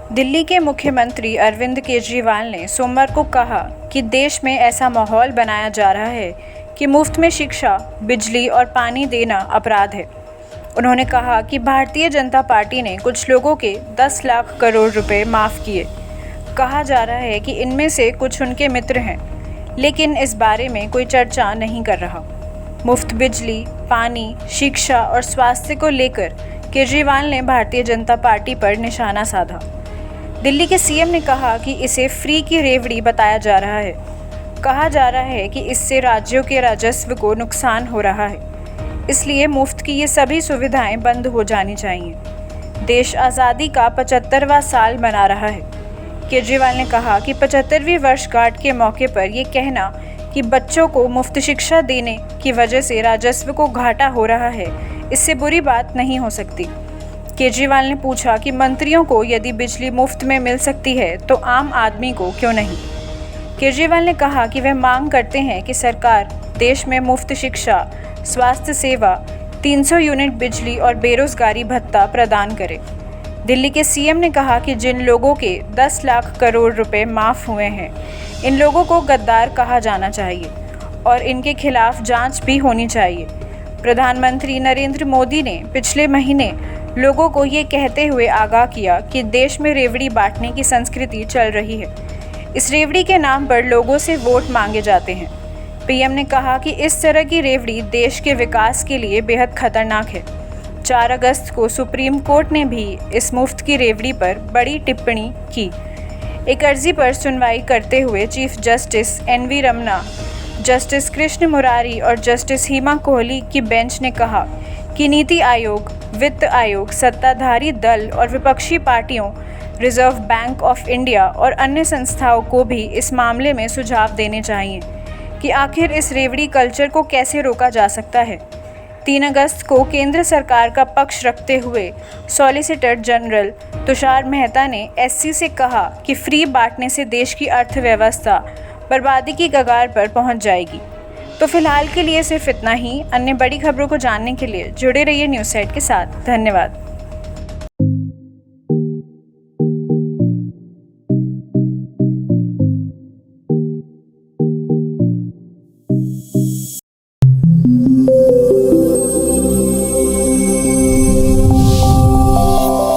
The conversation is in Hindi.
दिल्ली के मुख्यमंत्री अरविंद केजरीवाल ने सोमवार को कहा कि देश में ऐसा माहौल बनाया जा रहा है कि मुफ्त में शिक्षा, बिजली और पानी देना अपराध है। उन्होंने कहा कि भारतीय जनता पार्टी ने कुछ लोगों के 10 लाख करोड़ रुपए माफ़ किए। कहा जा रहा है कि इनमें से कुछ उनके मित्र हैं, लेकिन इस बारे में कोई चर्चा नहीं कर रहा। मुफ्त बिजली, पानी, शिक्षा और स्वास्थ्य को लेकर केजरीवाल ने भारतीय जनता पार्टी पर निशाना साधा। दिल्ली के सीएम ने कहा कि इसे फ्री की रेवड़ी बताया जा रहा है। कहा जा रहा है कि इससे राज्यों के राजस्व को नुकसान हो रहा है, इसलिए मुफ्त की ये सभी सुविधाएं बंद हो जानी चाहिए। देश आज़ादी का 75वां साल मना रहा है। केजरीवाल ने कहा कि 75वीं वर्षगांठ के मौके पर ये कहना कि बच्चों को मुफ्त शिक्षा देने की वजह से राजस्व को घाटा हो रहा है, इससे बुरी बात नहीं हो सकती। केजरीवाल ने पूछा कि मंत्रियों को यदि बिजली मुफ्त में मिल सकती है तो आम आदमी को क्यों नहीं। केजरीवाल ने कहा कि वह मांग करते हैं कि सरकार देश में मुफ्त शिक्षा, स्वास्थ्य सेवा, 300 यूनिट बिजली और बेरोजगारी भत्ता प्रदान करे। दिल्ली के सीएम ने कहा कि जिन लोगों के 10 लाख करोड़ रुपए माफ़ हुए हैं, इन लोगों को गद्दार कहा जाना चाहिए और इनके खिलाफ जांच भी होनी चाहिए। प्रधानमंत्री नरेंद्र मोदी ने पिछले महीने लोगों को ये कहते हुए आगाह किया कि देश में रेवड़ी बांटने की संस्कृति चल रही है। इस रेवड़ी के नाम पर लोगों से वोट मांगे जाते हैं। पीएम ने कहा कि इस तरह की रेवड़ी देश के विकास के लिए बेहद खतरनाक है। 4 अगस्त को सुप्रीम कोर्ट ने भी इस मुफ्त की रेवड़ी पर बड़ी टिप्पणी की। एक अर्जी पर सुनवाई करते हुए chief justice NV Ramana, justice Krishna Murari और जस्टिस हिमा कोहली की बेंच ने कहा कि नीति आयोग, वित्त आयोग, सत्ताधारी दल और विपक्षी पार्टियों, रिजर्व बैंक ऑफ इंडिया और अन्य संस्थाओं को भी इस मामले में सुझाव देने चाहिए कि आखिर इस रेवड़ी कल्चर को कैसे रोका जा सकता है। 3 अगस्त को केंद्र सरकार का पक्ष रखते हुए सॉलिसिटर जनरल तुषार मेहता ने एससी से कहा कि फ्री बांटने से देश की अर्थव्यवस्था बर्बादी की कगार पर पहुंच जाएगी। तो फिलहाल के लिए सिर्फ इतना ही। अन्य बड़ी खबरों को जानने के लिए जुड़े रहिए न्यूज़ सेट के साथ। धन्यवाद।